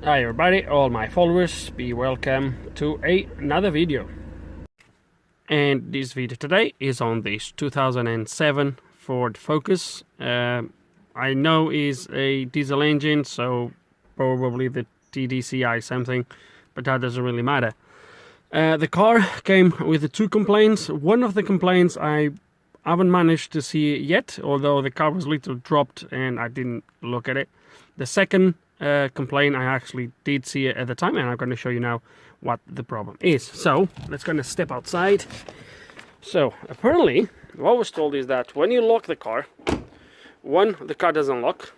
Hi everybody, all my followers, be welcome to another video. And this video today is on this 2007 Ford Focus. I know is a diesel engine, so probably the TDCI something, but that doesn't really matter. The car came with two complaints. One of the complaints I haven't managed to see yet, although the car was a little dropped and I didn't look at it. The second complaint I actually did see it at the time, and I'm going to show you now what the problem is. So let's going to step outside. So apparently what I was told is that when you lock the car, one, the car doesn't lock,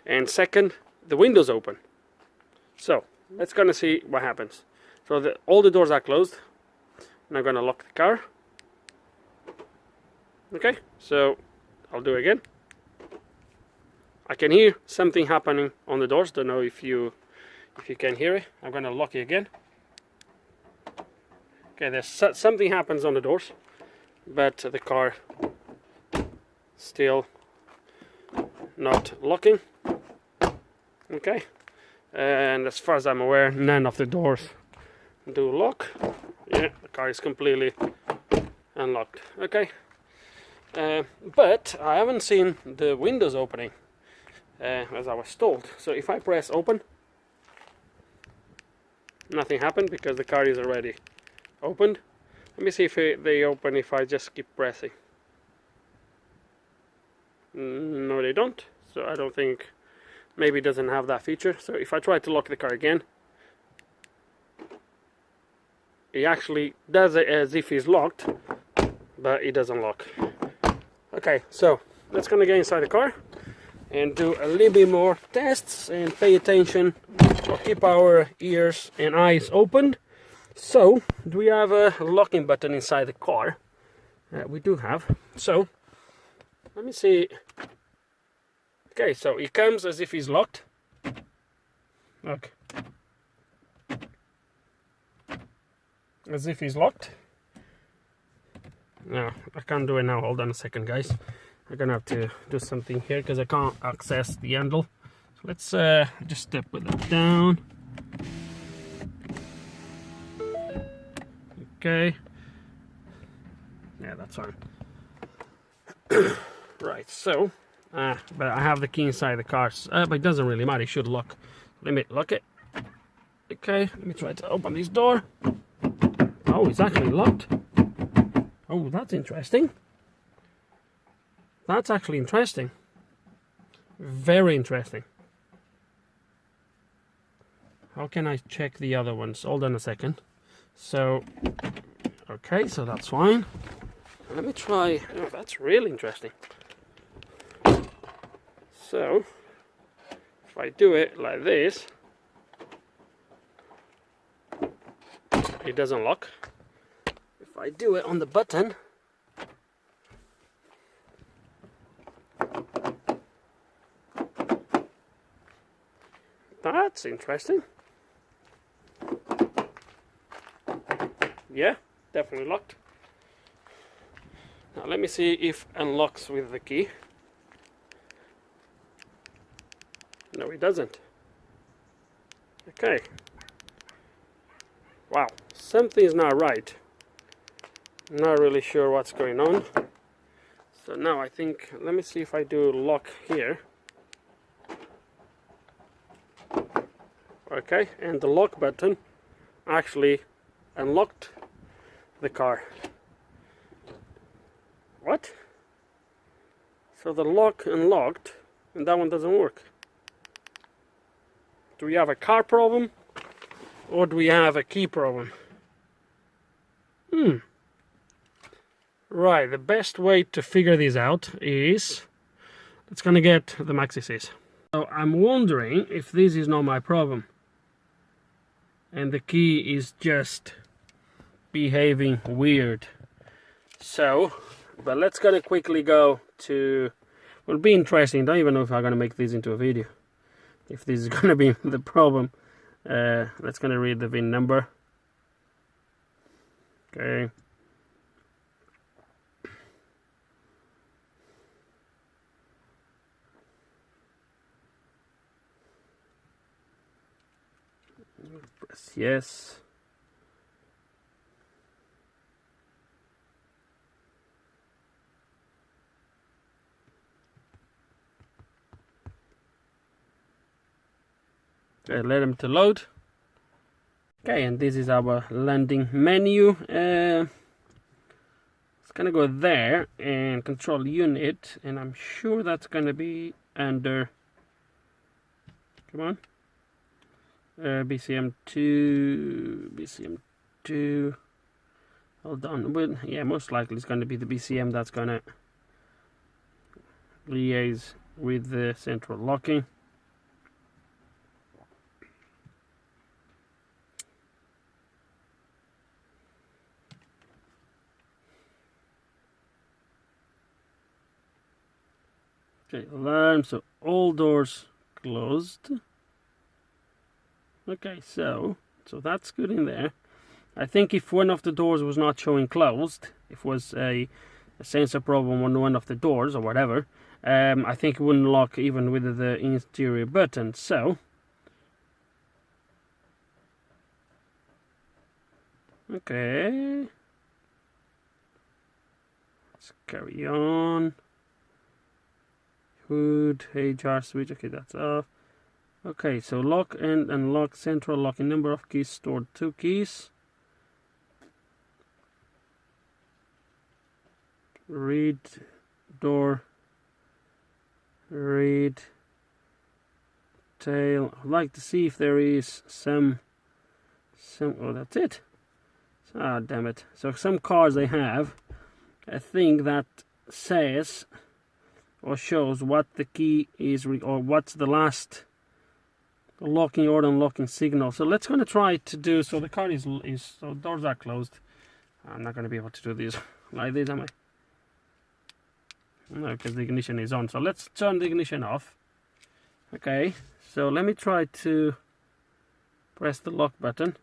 and second, the windows open. So let's going to see what happens. So all the doors are closed, and I'm going to lock the car. Okay, so I'll do it again. I can hear something happening on the doors. Don't know if you can hear it. I'm gonna lock it again. Okay, there's something happens on the doors, but the car still not locking. Okay, and as far as I'm aware, none of the doors do lock. Yeah, the car is completely unlocked. Okay, but I haven't seen the windows opening. As I was told. So if I press open, nothing happened because the car is already opened. Let me see if they open if I just keep pressing. No, they don't. So I don't think, maybe it doesn't have that feature. So if I try to lock the car again, it actually does it as if it's locked, but it doesn't lock. Okay, so let's gonna get inside the car and do a little bit more tests and pay attention, or keep our ears and eyes open. So, do we have a locking button inside the car? We do have. So, let me see. Okay, so it comes as if it's locked. Look. As if it's locked. No, I can't do it now. Hold on a second, guys. I'm gonna have to do something here because I can't access the handle. So let's just step with it down. Okay. Yeah, that's fine. Right, so but I have the key inside the car, but it doesn't really matter. It should lock. Let me lock it. Okay, let me try to open this door. Oh, it's actually locked. Oh, that's interesting. That's actually interesting. Very interesting. How can I check the other ones? Hold on a second. So, okay, so that's fine. Let me try. Oh, that's really interesting. So, if I do it like this, it doesn't lock. If I do it on the button, that's interesting. Yeah, definitely locked. Now let me see if unlocks with the key. No, it doesn't. Okay. Wow, something's not right. Not really sure what's going on. So now I think, let me see if I do lock here. Okay, and the lock button actually unlocked the car. What? So the lock unlocked and that one doesn't work. Do we have a car problem or do we have a key problem? Right, the best way to figure this out is, let's gonna get the maxi-sys. So I'm wondering if this is not my problem and the key is just behaving weird. So, but let's gonna quickly go to, will be interesting. Don't even know if I'm gonna make this into a video, if this is gonna be the problem. Let's gonna read the VIN number. Okay. Press yes. Okay, let them to load. Okay, and this is our landing menu. It's gonna go there and control unit, and I'm sure that's gonna be under, come on, BCM2, hold on, but yeah, most likely it's gonna be the BCM that's gonna liaise with the central locking. Okay, alarm, so all doors closed. Okay, so that's good in there. I think if one of the doors was not showing closed, if it was a sensor problem on one of the doors or whatever, I think it wouldn't lock even with the interior button. So, okay, let's carry on. Hood, HR switch, okay, that's off. Okay, so lock and unlock, central locking, number of keys stored, 2 keys. Read door, read tail. I'd like to see if there is some, oh, that's it. Ah, damn it. So some cars they have a thing that says or shows what the key is, or what's the last locking or unlocking signal. So let's going to try to do, so the car is so doors are closed. I'm not going to be able to do this like this, am I? No, because the ignition is on. So let's turn the ignition off. Okay, so let me try to press the lock button.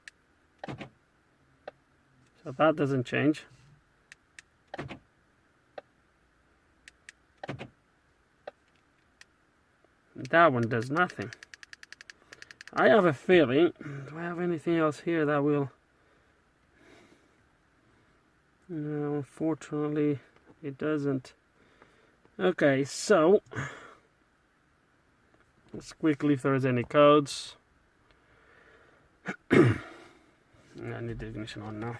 So that doesn't change. That one does nothing. I have a feeling, do I have anything else here that will... No, unfortunately it doesn't. Okay, so let's quickly if there's any codes. I need the ignition on now.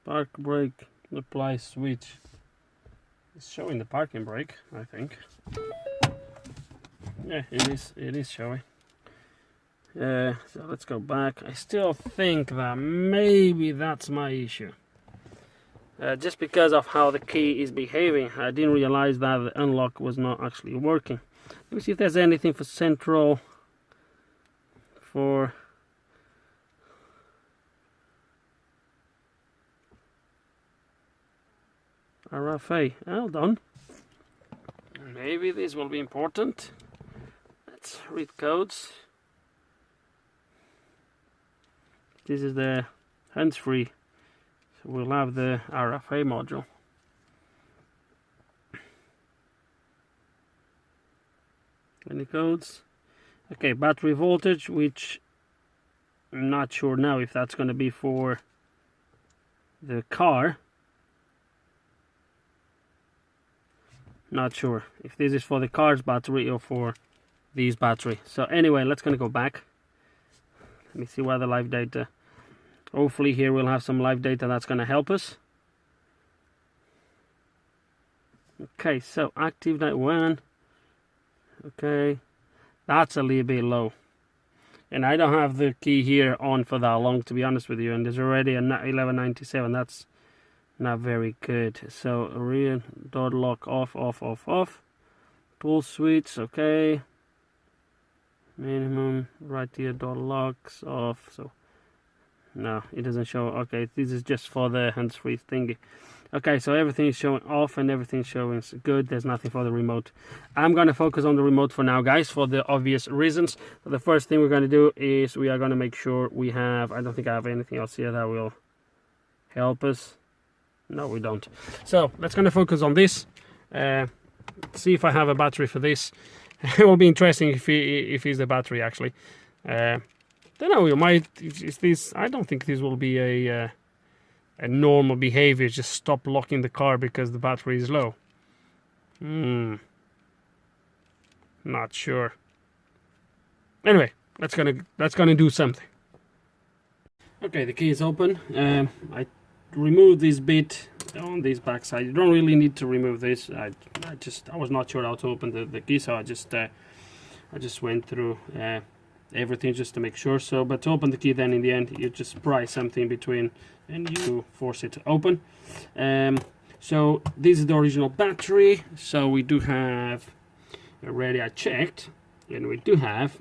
Park brake apply switch. It's showing the parking brake, I think. Yeah, it is showing. So let's go back. I still think that maybe that's my issue. Just because of how the key is behaving, I didn't realize that the unlock was not actually working. Let me see if there's anything for central, for RFA. Hold on. Maybe this will be important. Let's read codes. This is the hands-free, so we'll have the RFA module. Any codes? Okay, battery voltage, which I'm not sure now if that's going to be for the car. Not sure if this is for the car's battery or for these battery. So anyway, let's gonna go back. Let me see where the live data. Hopefully here we'll have some live data that's gonna help us. Okay, so active night 1. Okay, that's a little bit low. And I don't have the key here on for that long, to be honest with you. And there's already a 1197. That's not very good. So rear door lock off. Pull switch, okay. Minimum right here door locks off. So no, it doesn't show. Okay, this is just for the hands-free thingy. Okay, so everything is showing off and everything showing good. There's nothing for the remote. I'm going to focus on the remote for now, guys, for the obvious reasons. So the first thing we're going to do is we are going to make sure we have, I don't think I have anything else here that will help us. No, we don't. So let's going to focus on this. See if I have a battery for this. It will be interesting if it's the battery actually. Don't know. You might. Is this? I don't think this will be a normal behavior. Just stop locking the car because the battery is low. Not sure. Anyway, that's gonna do something. Okay, the key is open. I removed this bit on this back side. You don't really need to remove this. I was not sure how to open the key, so I just went through everything just to make sure. So, but to open the key, then in the end, you just pry something between and you force it to open. So this is the original battery. So we do have already, I checked, and we do have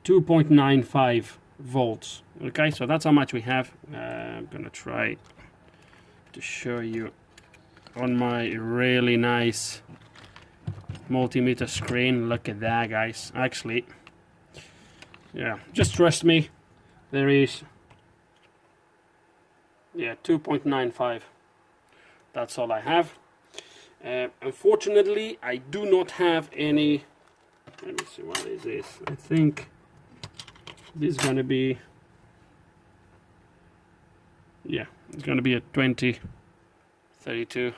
2.95 volts. Okay, so that's how much we have. I'm gonna try to show you on my really nice multimeter screen. Look at that, guys. Actually, yeah, just trust me, there is 2.95. that's all I have. Unfortunately, I do not have any. Let me see, what is this? I think this is gonna be, yeah, it's gonna be a 2032,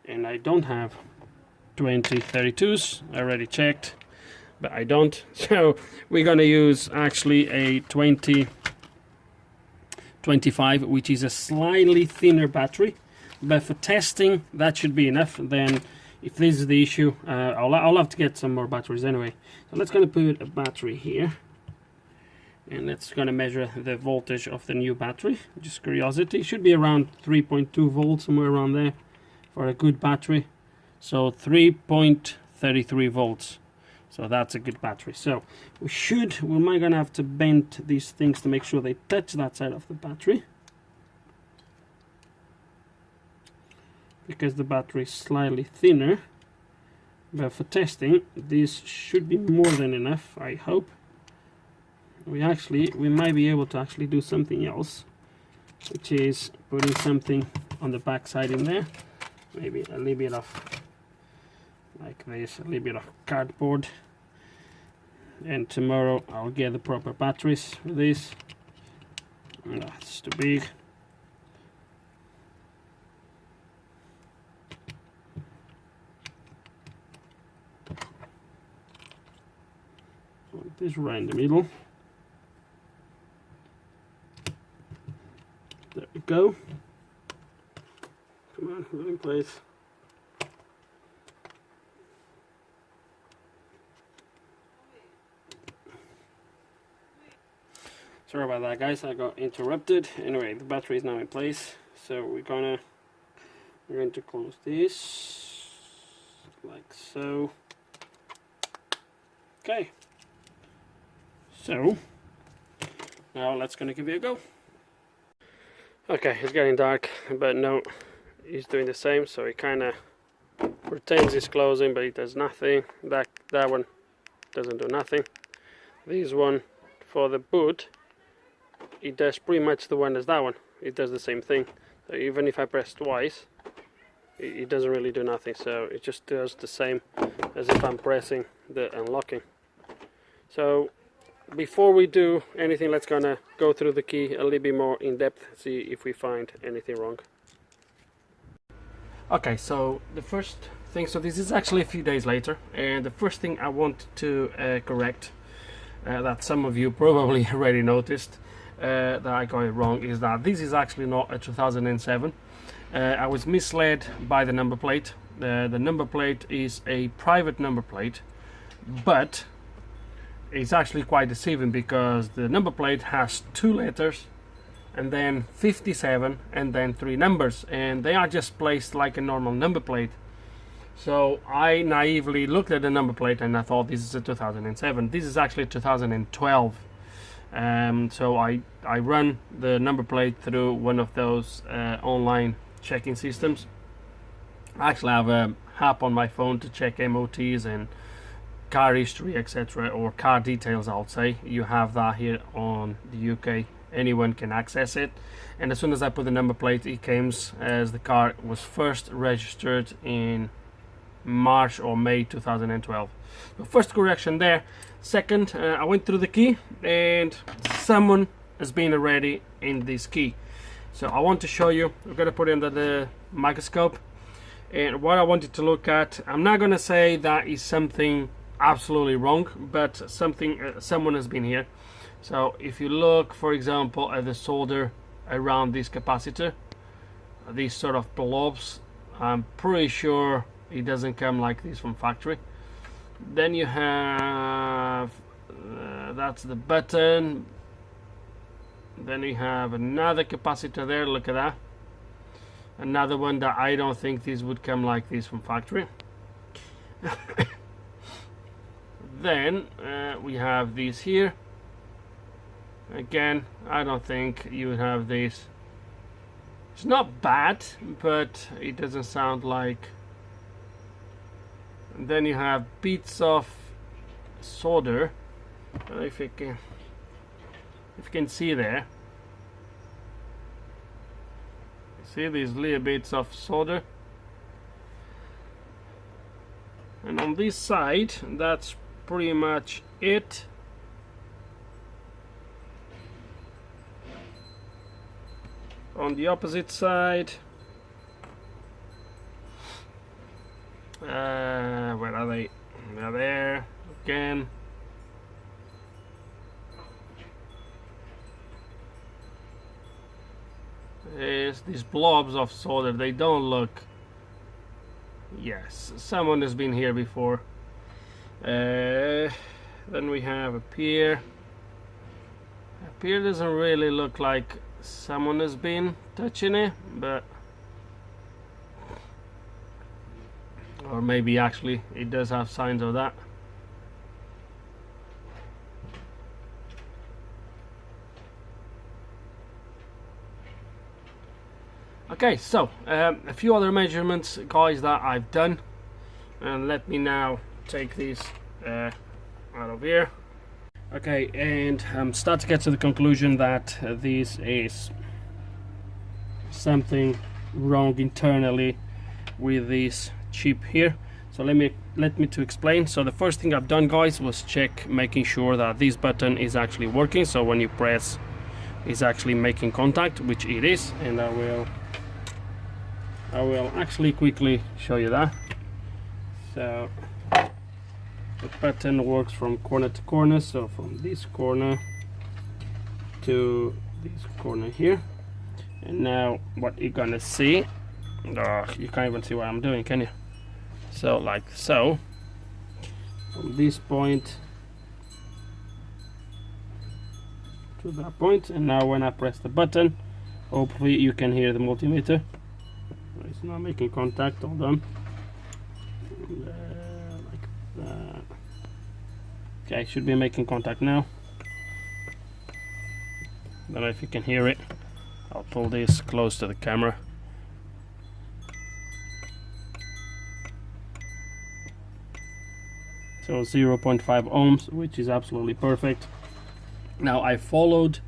and I don't have 2032s. I already checked, but I don't. So we're gonna use actually a 2025, which is a slightly thinner battery, but for testing that should be enough. Then if this is the issue, I'll have to get some more batteries anyway. So let's gonna put a battery here, and that's gonna measure the voltage of the new battery. Just curiosity, it should be around 3.2 volts, somewhere around there for a good battery. So 3.33 volts. So that's a good battery. So we might gonna have to bend these things to make sure they touch that side of the battery, because the battery is slightly thinner. But for testing, this should be more than enough, I hope. We might be able to actually do something else, which is putting something on the back side in there. Maybe a little bit of, like this, a little bit of cardboard. And tomorrow I'll get the proper batteries for this. It's too big. Put this right in the middle. There we go. Come on, put it in place. Sorry about that, guys, I got interrupted. Anyway, the battery is now in place, so we're going to close this like so. Okay, so now let's gonna give it a go. Okay, it's getting dark, but no, he's doing the same. So he kind of pretends he's closing, but he does nothing. That one doesn't do nothing. This one for the boot, it does pretty much the one as that one. It does the same thing. So even if I press twice, it doesn't really do nothing. So it just does the same as if I'm pressing the unlocking. So before we do anything, let's gonna go through the key a little bit more in depth, see if we find anything wrong. Okay, so the first thing, so this is actually a few days later, and the first thing I want to correct, that some of you probably already noticed, that I got it wrong, is that this is actually not a 2007. I was misled by the number plate. The number plate is a private number plate, but it's actually quite deceiving because the number plate has 2 letters and then 57 and then 3 numbers, and they are just placed like a normal number plate. So I naively looked at the number plate and I thought this is a 2007. This is actually 2012. So I run the number plate through one of those online checking systems. I actually have a app on my phone to check MOTs and car history, etc., or car details. I'll say you have that here on the UK. Anyone can access it, and as soon as I put the number plate, it comes as the car was first registered in March or May 2012. So first correction there. Second, I went through the key and someone has been already in this key. So I want to show you. I'm going to put it under the microscope, and what I wanted to look at, I'm not going to say that is something absolutely wrong, but something someone has been here. So if you look, for example, at the solder around this capacitor, these sort of blobs, I'm pretty sure it doesn't come like this from factory. Then you have that's the button. Then we have another capacitor there. Look at that. Another one that I don't think this would come like this from factory. Then we have these here. Again, I don't think you would have this. It's not bad, but it doesn't sound like. And then you have bits of solder. If you can see there, see these little bits of solder, and on this side, that's pretty much it. On the opposite side, where are they? They're there again. There's these blobs of solder. They don't look. Yes, someone has been here before. Then we have up here. Up here doesn't really look like someone has been touching it, but or maybe actually it does have signs of that. Okay, so a few other measurements, guys, that I've done, and let me now take these out of here. Okay, and start to get to the conclusion that this is something wrong internally with this chip here. So let me to explain. So the first thing I've done, guys, was check making sure that this button is actually working. So when you press, it's actually making contact, which it is, and I will actually quickly show you that. So the button works from corner to corner, so from this corner to this corner here. And now what you're gonna see, you can't even see what I'm doing, can you? So like so, from this point to that point, and now when I press the button, hopefully you can hear the multimeter. It's not making contact, hold on. Like that. Okay, should be making contact now. Don't know if you can hear it. I'll pull this close to the camera. So 0.5 ohms, which is absolutely perfect. Now I followed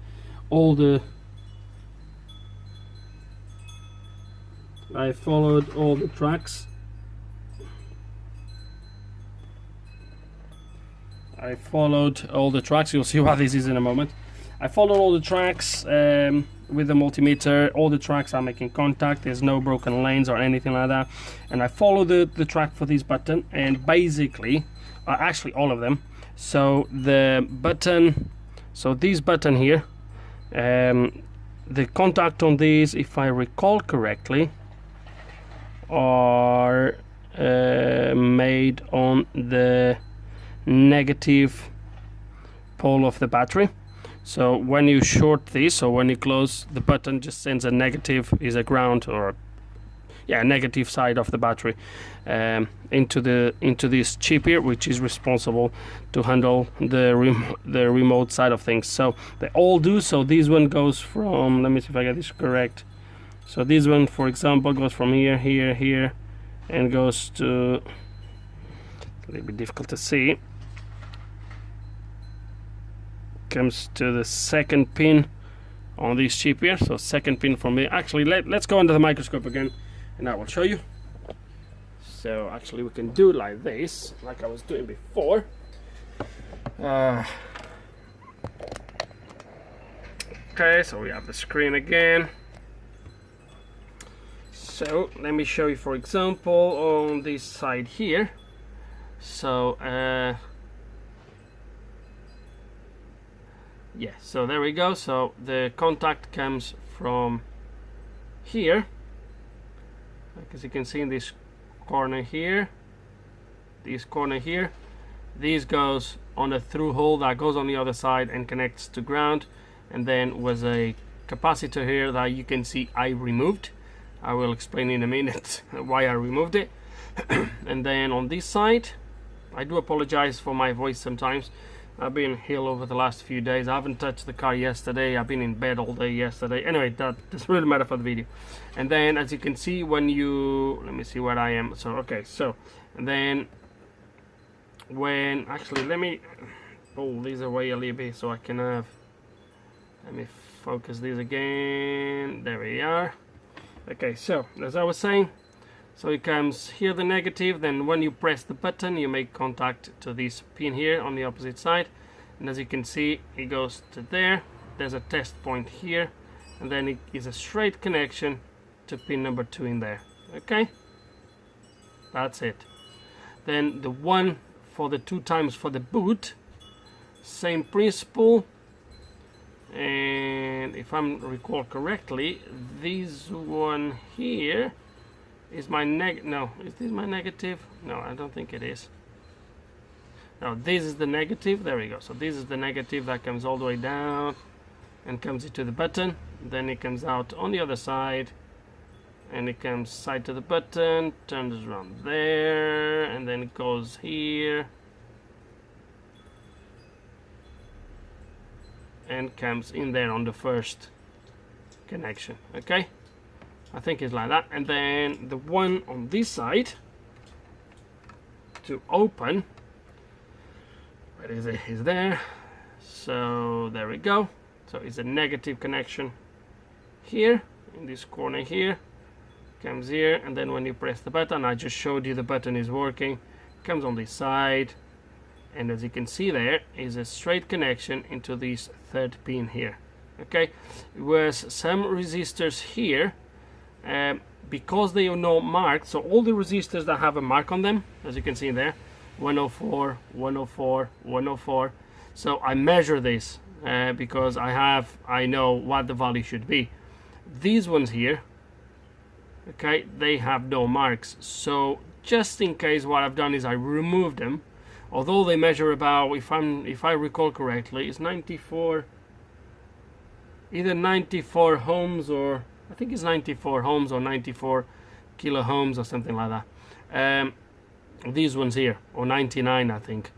all the tracks. You'll see what this is in a moment. I followed all the tracks with the multimeter. All the tracks are making contact. There's no broken lanes or anything like that. And I followed the track for this button, and basically, actually all of them. So the button, so this button here, the contact on these, if I recall correctly, are made on the negative pole of the battery. So when you short this, or when you close, the button just sends a negative, is a ground, or yeah, negative side of the battery into this chip here, which is responsible to handle the remote side of things. So they all do. So this one goes from, let me see if I get this correct. So this one, for example, goes from here, here, here, and goes to, a little bit difficult to see, comes to the second pin on this chip here. So second pin from here. Actually, let's go under the microscope again, and I will show you. So actually we can do it like this, like I was doing before. Okay, so we have the screen again. So let me show you, for example, on this side here. So yeah, so there we go. So the contact comes from here, like as you can see in this corner here, this corner here. This goes on a through hole that goes on the other side and connects to ground, and then was a capacitor here that you can see I removed. I will explain in a minute why I removed it. And then on this side, I do apologize for my voice sometimes. I've been ill over the last few days. I haven't touched the car yesterday. I've been in bed all day yesterday. Anyway, that doesn't really matter for the video. And then as you can see, when you, let me see where I am. So okay, so and then when, actually let me pull these away a little bit so I can have, let me focus these again. There we are. Okay, so as I was saying, so it comes here, the negative, then when you press the button you make contact to this pin here on the opposite side, and as you can see it goes to there. There's a test point here, and then it is a straight connection to pin number 2 in there. Okay, that's it. Then the one for the 2 times for the boot, same principle. And if I recall correctly, this one here is my no, is this my negative? No, I don't think it is. No, this is the negative. There we go. So this is the negative that comes all the way down and comes into the button. Then it comes out on the other side, and it comes side to the button, turns around there, and then it goes here and comes in there on the first connection. Okay, I think it's like that. And then the one on this side to open, where is it? Is there. So there we go. So it's a negative connection here in this corner here, comes here, and then when you press the button, I just showed you the button is working, comes on this side, and as you can see there is a straight connection into this third pin here. Okay, whereas some resistors here, because they are not marked, so all the resistors that have a mark on them, as you can see there, 104, 104, 104. So I measure this because I know what the value should be. These ones here, okay, they have no marks. So just in case, what I've done is I removed them. Although they measure about, if I recall correctly, it's 94, either 94 ohms, or I think it's 94 ohms or 94 kilo ohms or something like that. These ones here, or 99 I think.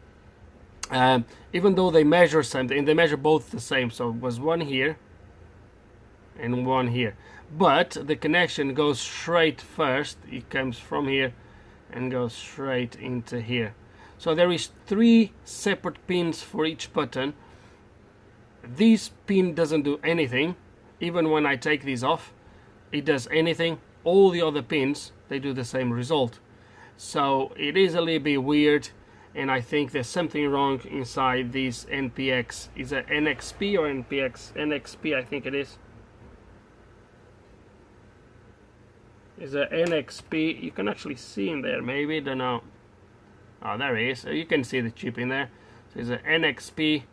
Even though they measure something, they measure both the same. So it was one here and one here, but the connection goes straight first. It comes from here and goes straight into here. So there is 3 separate pins for each button. This pin doesn't do anything. Even when I take these off, it does anything. All the other pins, they do the same result. So it is a little bit weird, and I think there's something wrong inside this NPX. Is it NXP or NPX? NXP, I think it is. Is it NXP? You can actually see in there, maybe, don't know. Oh, there it is. So you can see the chip in there. So it's an NXP,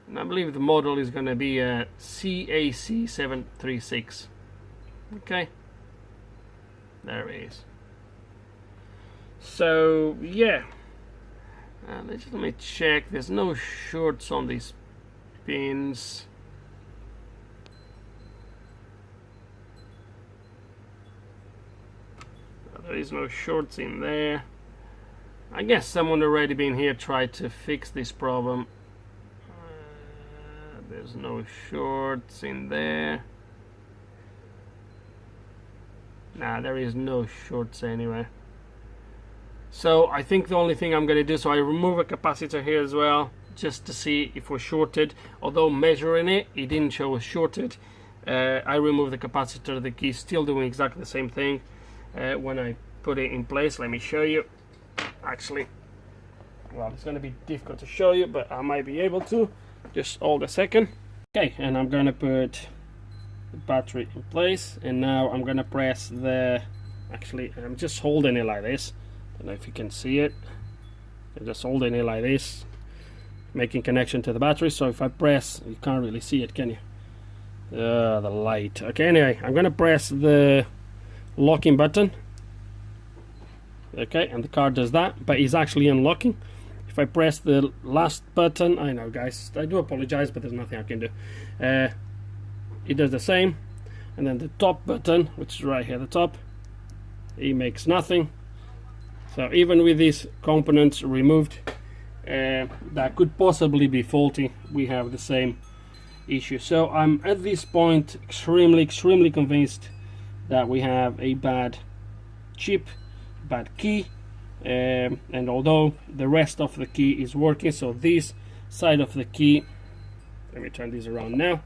and I believe the model is going to be a CAC736. Okay, there it is. So yeah, let me check. There's no shorts on these pins. There is no shorts in there. I guess someone already been here tried to fix this problem. There's no shorts in there. Nah, there is no shorts anywhere. So I think the only thing I'm going to do, so I remove a capacitor here as well, just to see if we're shorted. Although measuring it didn't show us shorted. I remove the capacitor, the key is still doing exactly the same thing. When I put it in place, let me show you. Actually, well, it's going to be difficult to show you, but I might be able to. Just hold a second. Okay, and I'm going to put the battery in place, and now I'm going to press the, actually I'm just holding it like this. I don't know if you can see it. I'm just holding it like this, making connection to the battery. So if I press, you can't really see it, can you? The light. Okay, anyway, I'm gonna press the locking button. Okay, and the car does that, but it's actually unlocking. If I press the last button, I know guys, I do apologize, but there's nothing I can do. It does the same, and then the top button, which is right here at the top, it makes nothing. So even with these components removed, that could possibly be faulty, we have the same issue. So I'm at this point extremely convinced that we have a bad chip, bad key, and although the rest of the key is working, so this side of the key, let me turn this around now,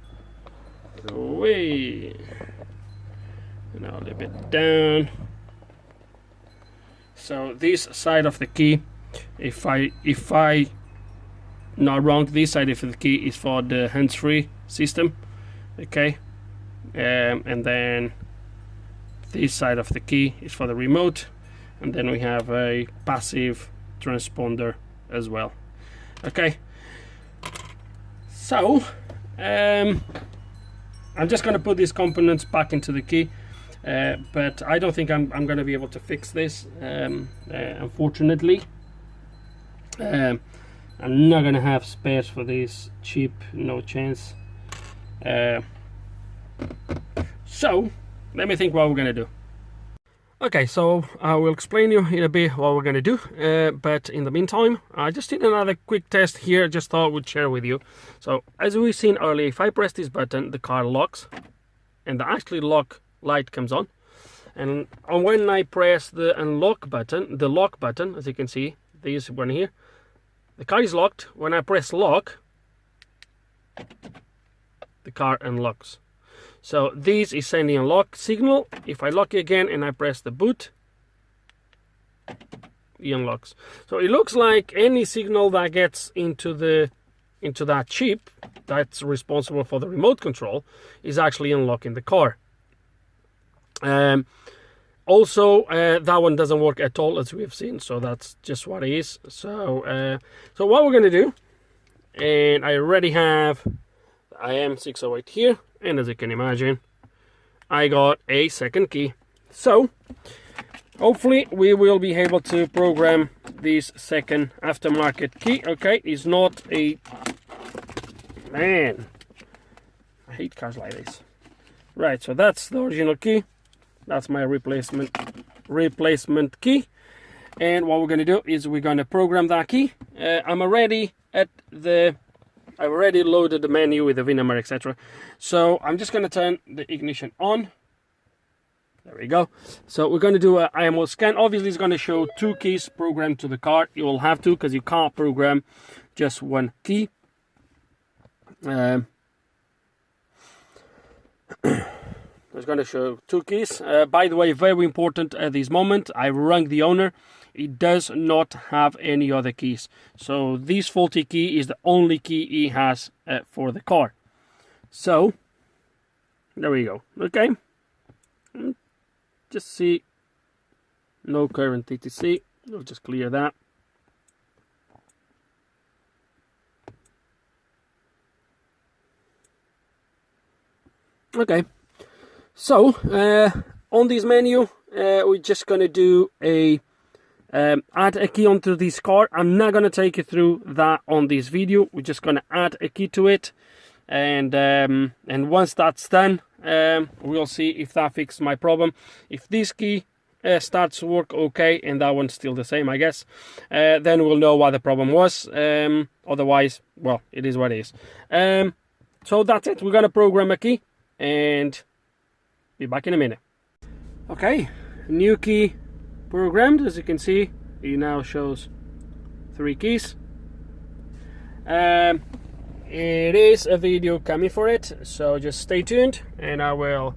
away, now a little bit down. So this side of the key, if I not wrong, this side of the key is for the hands-free system, okay, and then this side of the key is for the remote, and then we have a passive transponder as well. Okay, so I'm just going to put these components back into the key. But I don't think I'm going to be able to fix this, unfortunately. I'm not going to have spares for this chip, no chance. So let me think what we're going to do. Okay, so I will explain you in a bit what we're going to do, but in the meantime I just did another quick test here. Just thought I would share with you. So as we've seen earlier, if I press this button, the car locks, and the actually lock light comes on, and when I press the unlock button, the lock button, as you can see, this one here, the car is locked. When I press lock, the car unlocks. So this is sending a lock signal. If I lock it again and I press the boot, it unlocks. So it looks like any signal that gets into that chip that's responsible for the remote control is actually unlocking the car. Also, that one doesn't work at all, as we have seen, so that's just what it is. So so what we're going to do, and I already have IM608 here, and as you can imagine, I got a second key. So hopefully we will be able to program this second aftermarket key. Okay, it's not a, man, I hate cars like this. Right, so that's the original key. That's my replacement key, and what we're going to do is we're going to program that key. I already loaded the menu with the VIN number, etc. So I'm just going to turn the ignition on. There we go. So we're going to do an IMO scan. Obviously, it's going to show two keys programmed to the car. You will have to, because you can't program just one key. It's going to show two keys. By the way, very important at this moment, I rang the owner. It does not have any other keys. So this faulty key is the only key he has for the car. So there we go. Okay. Just see. No current TTC. We'll just clear that. Okay. So on this menu, we're just going to do a add a key onto this car. I'm not going to take you through that on this video. We're just going to add a key to it, and once that's done, we'll see if that fixes my problem. If this key starts to work okay, and that one's still the same, I guess, then we'll know what the problem was. Otherwise, well, it is what it is. So that's it. We're going to program a key, and be back in a minute. Okay, new key programmed. As you can see, it now shows 3 keys. It is a video coming for it, so just stay tuned and I will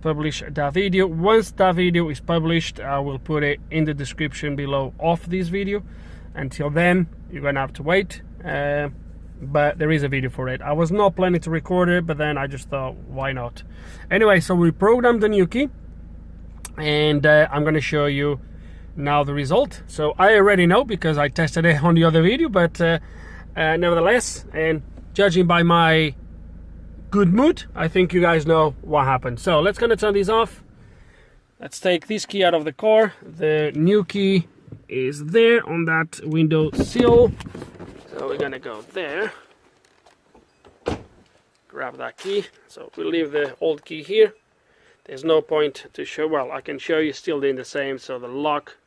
publish that video. Once that video is published, I will put it in the description below of this video. Until then, you're gonna have to wait, but there is a video for it. I was not planning to record it, but then I just thought, why not? Anyway, so we programmed the new key, and I'm gonna show you now the result. So I already know because I tested it on the other video, but nevertheless, and judging by my good mood, I think you guys know what happened. So let's gonna turn these off. Let's take this key out of the car. The new key is there on that window sill, so we're gonna go there, grab that key. So we'll leave the old key here. There's no point to show, well, I can show you still doing the same. So the lock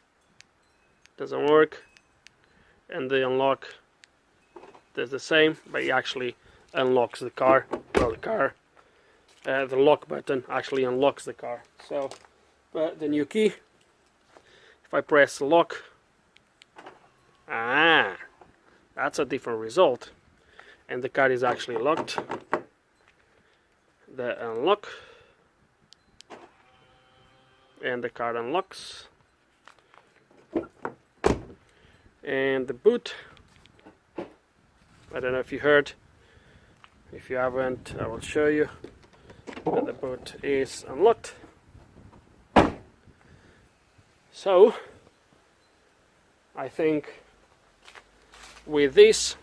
doesn't work and the unlock does the same, but it actually unlocks the car. Well, the lock button actually unlocks the car. So, but the new key, if I press lock, that's a different result, and the car is actually locked. The unlock, and the car unlocks, and the boot. I don't know if you heard. If you haven't, I will show you. And the boot is unlocked. So I think with this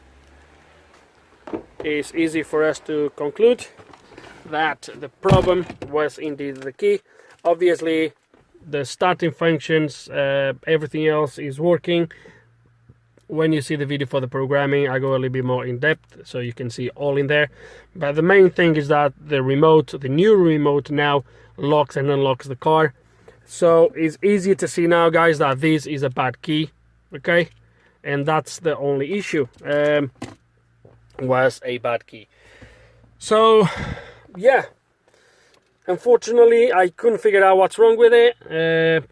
it's easy for us to conclude that the problem was indeed the key. Obviously the starting functions, everything else is working. When you see the video for the programming, I go a little bit more in depth so you can see all in there. But the main thing is that the remote, the new remote now locks and unlocks the car. So it's easy to see now, guys, that this is a bad key, okay? And that's the only issue, was a bad key. So yeah, unfortunately I couldn't figure out what's wrong with it.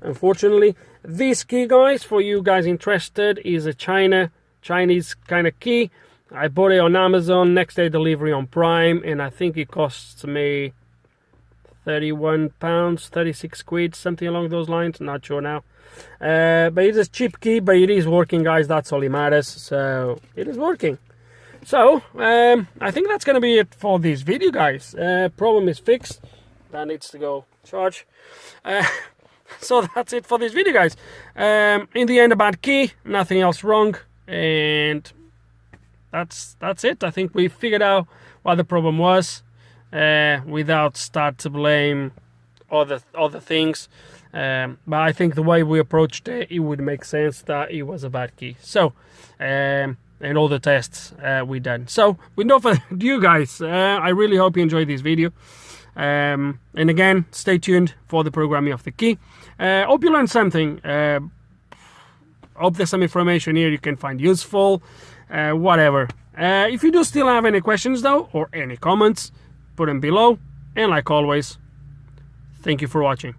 Unfortunately, this key, guys, for you guys interested, is a Chinese kind of key. I bought it on Amazon, next day delivery on Prime, and I think it costs me £31, 36 quid, something along those lines, not sure now. But it's a cheap key, but it is working, guys, that's all it matters. So it is working. So I think that's gonna be it for this video, guys. Problem is fixed. That needs to go charge. So that's it for this video, guys. In the end, a bad key, nothing else wrong, and that's it. I think we figured out what the problem was, without start to blame other things. But I think the way we approached it, it would make sense that it was a bad key. So and all the tests we done. So with no further ado, guys, I really hope you enjoyed this video. And again, stay tuned for the programming of the key. Hope you learned something. Hope there's some information here you can find useful. Whatever. If you do still have any questions though, or any comments, put them below. And like always, thank you for watching.